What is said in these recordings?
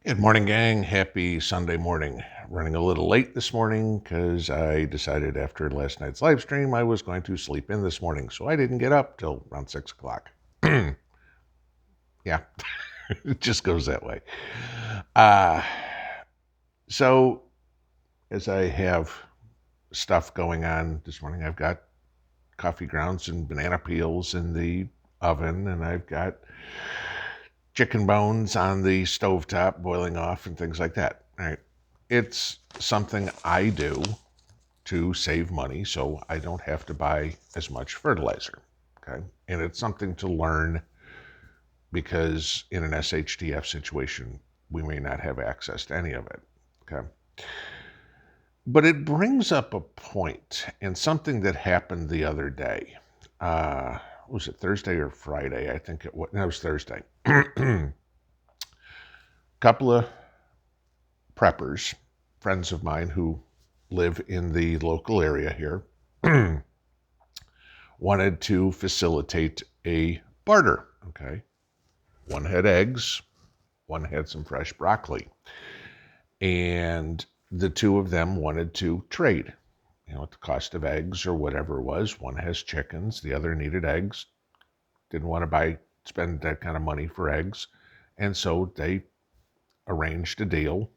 Good morning, gang. Happy Sunday morning. Running a little late this morning because I decided after last night's live stream I was going to sleep in this morning, so I didn't get up till around 6 o'clock. Yeah, it just goes that way. Uh, so, as I have stuff going on this morning, I've got coffee grounds and banana peels in the oven, and I've got chicken bones on the stovetop boiling off and things like that. All right. It's something I do to save money so I don't have to buy as much fertilizer. Okay. And it's something to learn because in an SHTF situation, we may not have access to any of it. Okay. But it brings up a point and something that happened the other day. Was it Thursday or Friday? I think it was. No, it was Thursday. Couple of preppers, friends of mine who live in the local area here, wanted to facilitate a barter. Okay. One had eggs, one had some fresh broccoli. And the two of them wanted to trade, at the cost of eggs or whatever it was. One has chickens, the other needed eggs, didn't want to spend that kind of money for eggs. And so they arranged a deal.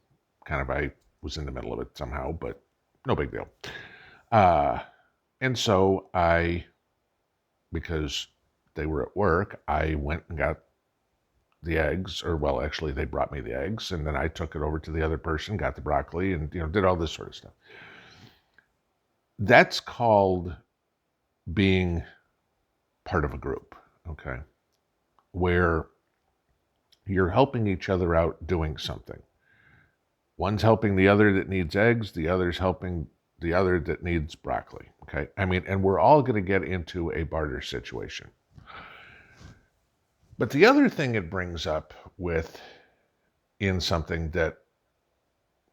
I was in the middle of it somehow, but no big deal. And so because they were at work, I went and got the eggs, actually they brought me the eggs, and then I took it over to the other person, got the broccoli, and did all this sort of stuff. That's called being part of a group, okay, where you're helping each other out doing something. One's helping the other that needs eggs, the other's helping the other that needs broccoli, okay? And we're all going to get into a barter situation. But the other thing it brings up in something that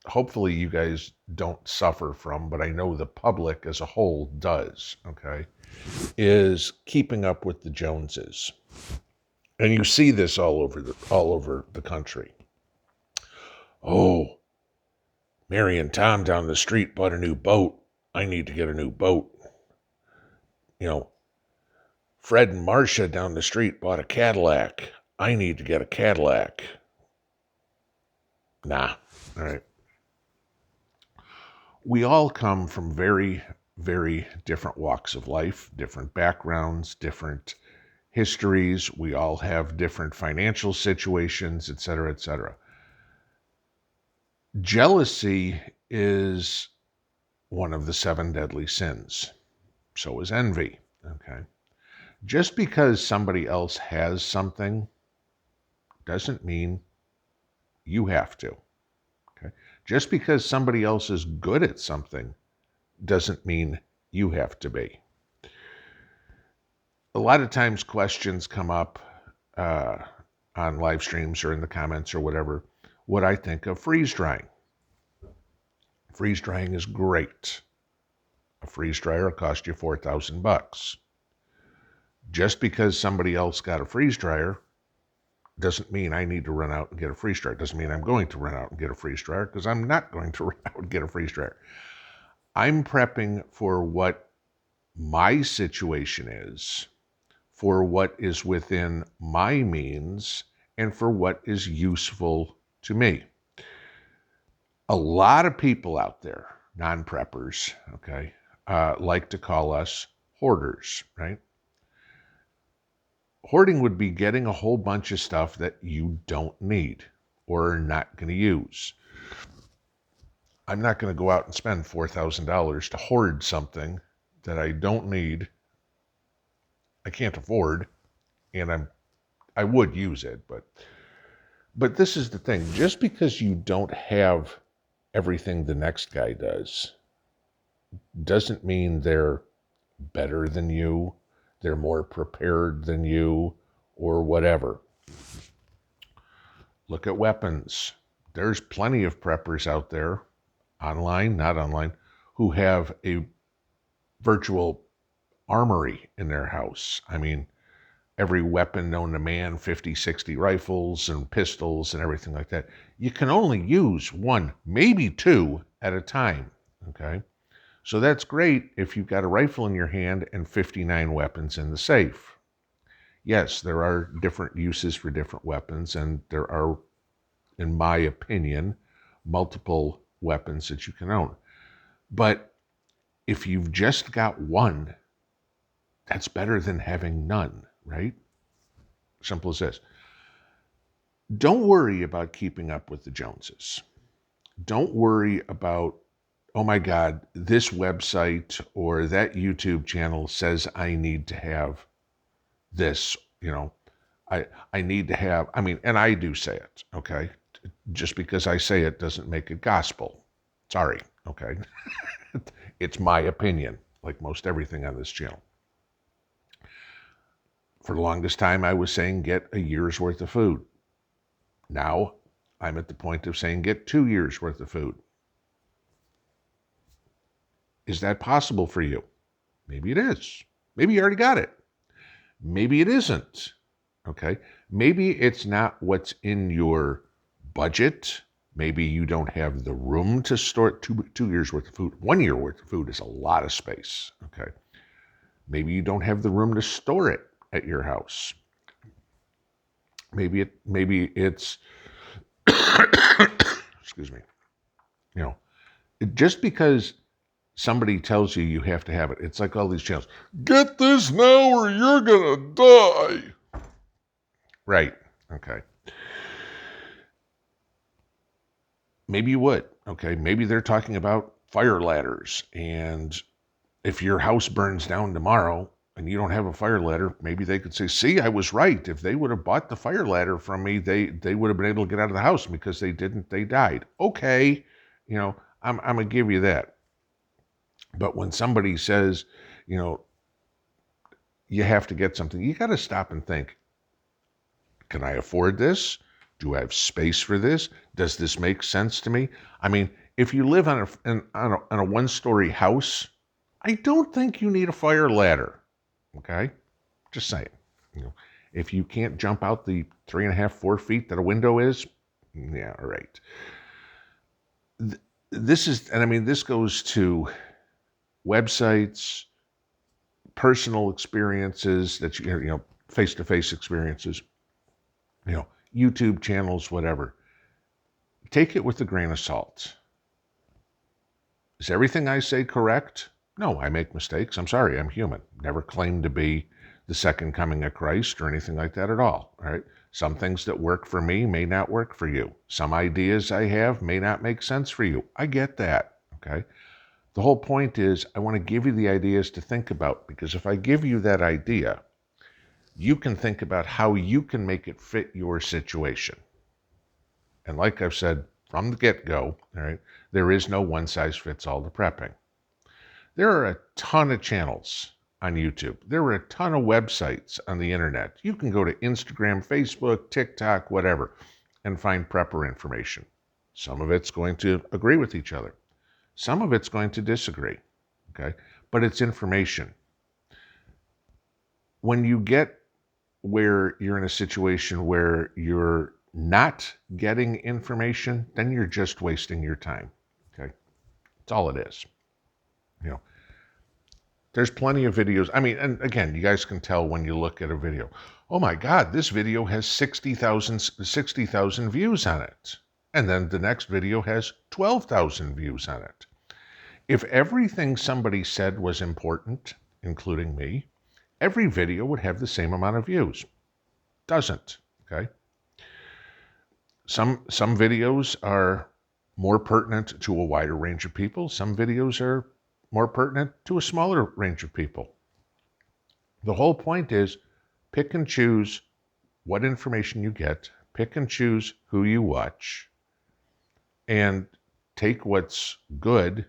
hopefully you guys don't suffer from, but I know the public as a whole does, okay, is keeping up with the Joneses. And you see this all over the country. Oh, Mary and Tom down the street bought a new boat. I need to get a new boat. Fred and Marcia down the street bought a Cadillac. I need to get a Cadillac. Nah. All right. We all come from very, very different walks of life, different backgrounds, different histories. We all have different financial situations, et cetera, et cetera. Jealousy is one of the 7 deadly sins. So is envy, okay? Just because somebody else has something doesn't mean you have to, okay? Just because somebody else is good at something doesn't mean you have to be. A lot of times questions come up on live streams or in the comments or whatever, what I think of freeze drying. Freeze drying is great. A freeze dryer will cost you $4,000. Just because somebody else got a freeze dryer doesn't mean I need to run out and get a freeze dryer. Doesn't mean I'm going to run out and get a freeze dryer, because I'm not going to run out and get a freeze dryer. I'm prepping for what my situation is, for what is within my means, and for what is useful to me. A lot of people out there, non-preppers, okay, like to call us hoarders, right? Hoarding would be getting a whole bunch of stuff that you don't need or are not going to use. I'm not going to go out and spend $4,000 to hoard something that I don't need, I can't afford, and I would use it, but this is the thing. Just because you don't have everything the next guy doesn't mean they're better than you, they're more prepared than you, or whatever. Look at weapons. There's plenty of preppers out there, online, not online, who have a virtual armory in their house. every weapon known to man, 50, 60 rifles and pistols and everything like that. You can only use one, maybe two at a time, okay? So that's great if you've got a rifle in your hand and 59 weapons in the safe. Yes, there are different uses for different weapons, and there are, in my opinion, multiple weapons that you can own. But if you've just got one, that's better than having none, right? Simple as this. Don't worry about keeping up with the Joneses. Don't worry about, oh my God, this website or that YouTube channel says I need to have this, I need to have, and I do say it, okay? Just because I say it doesn't make it gospel. Sorry, okay? It's my opinion, like most everything on this channel. For the longest time, I was saying get a year's worth of food. Now, I'm at the point of saying get 2 years worth of food. Is that possible for you? Maybe it is. Maybe you already got it. Maybe it isn't, okay? Maybe it's not what's in your budget. Maybe you don't have the room to store 2 years worth of food. 1 year worth of food is a lot of space, okay? Maybe you don't have the room to store it at your house. Maybe it's excuse me. Just because somebody tells you have to have it, it's like all these channels. Get this now or you're gonna die. Right. Okay. Maybe you would. Okay. Maybe they're talking about fire ladders, and if your house burns down tomorrow and you don't have a fire ladder, maybe they could say, see, I was right. If they would have bought the fire ladder from me, they would have been able to get out of the house. Because they didn't, they died. Okay, I'm gonna give you that. But when somebody says, you have to get something, you got to stop and think, can I afford this? Do I have space for this? Does this make sense to me? If you live on a one-story house, I don't think you need a fire ladder. Okay? Just saying. If you can't jump out the 3.5, 4 feet that a window is, yeah, all right. This goes to websites, personal experiences that face-to-face experiences, YouTube channels, whatever. Take it with a grain of salt. Is everything I say correct? No, I make mistakes. I'm sorry, I'm human. Never claimed to be the second coming of Christ or anything like that at all right? Some things that work for me may not work for you. Some ideas I have may not make sense for you. I get that, okay? The whole point is I want to give you the ideas to think about, because if I give you that idea, you can think about how you can make it fit your situation. And like I've said from the get-go, all right, there is no one-size-fits-all to prepping. There are a ton of channels on YouTube. There are a ton of websites on the internet. You can go to Instagram, Facebook, TikTok, whatever, and find prepper information. Some of it's going to agree with each other. Some of it's going to disagree, okay? But it's information. When you get where you're in a situation where you're not getting information, then you're just wasting your time, okay? That's all it is. There's plenty of videos. And again, you guys can tell when you look at a video, oh my God, this video has 60,000 views on it. And then the next video has 12,000 views on it. If everything somebody said was important, including me, every video would have the same amount of views. Doesn't, okay? Some videos are more pertinent to a wider range of people. Some videos are more pertinent to a smaller range of people. The whole point is pick and choose what information you get, pick and choose who you watch, and take what's good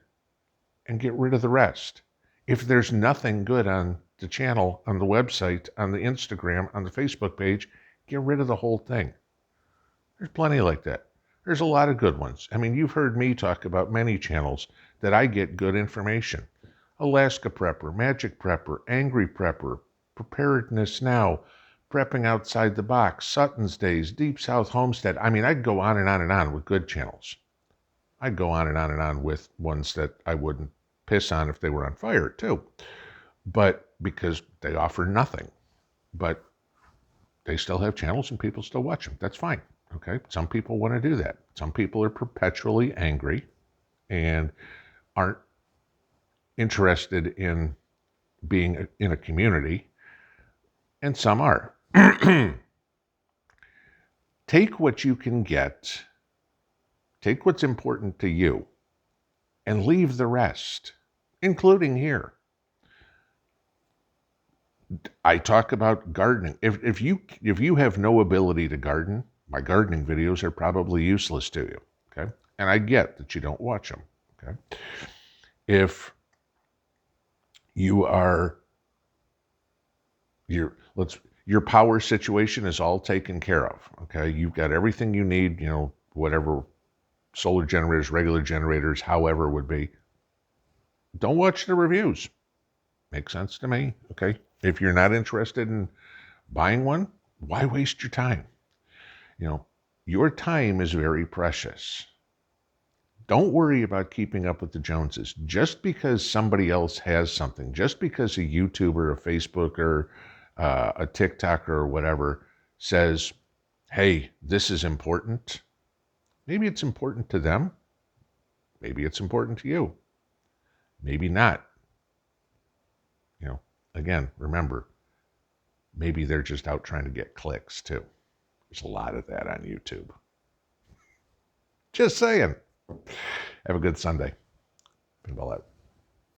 and get rid of the rest. If there's nothing good on the channel, on the website, on the Instagram, on the Facebook page, get rid of the whole thing. There's plenty like that. There's a lot of good ones. You've heard me talk about many channels that I get good information. Alaska Prepper, Magic Prepper, Angry Prepper, Preparedness Now, Prepping Outside the Box, Sutton's Days, Deep South Homestead. I mean, I'd go on and on and on with good channels. I'd go on and on and on with ones that I wouldn't piss on if they were on fire, too. But because they offer nothing. But they still have channels and people still watch them. That's fine. Okay? Some people want to do that. Some people are perpetually angry and aren't interested in being in a community, and some are. Take what you can get, take what's important to you, and leave the rest, including here. I talk about gardening. If you have no ability to garden, my gardening videos are probably useless to you. Okay? And I get that you don't watch them. Okay? If you are your power situation is all taken care of. Okay, you've got everything you need. Whatever solar generators, regular generators, however would be. Don't watch the reviews. Makes sense to me. Okay, if you're not interested in buying one, why waste your time? Your time is very precious. Don't worry about keeping up with the Joneses. Just because somebody else has something, just because a YouTuber, a Facebooker, a TikToker or whatever says, hey, this is important. Maybe it's important to them. Maybe it's important to you. Maybe not. Again, remember, maybe they're just out trying to get clicks too. There's a lot of that on YouTube. Just saying. Have a good Sunday. Pinball out.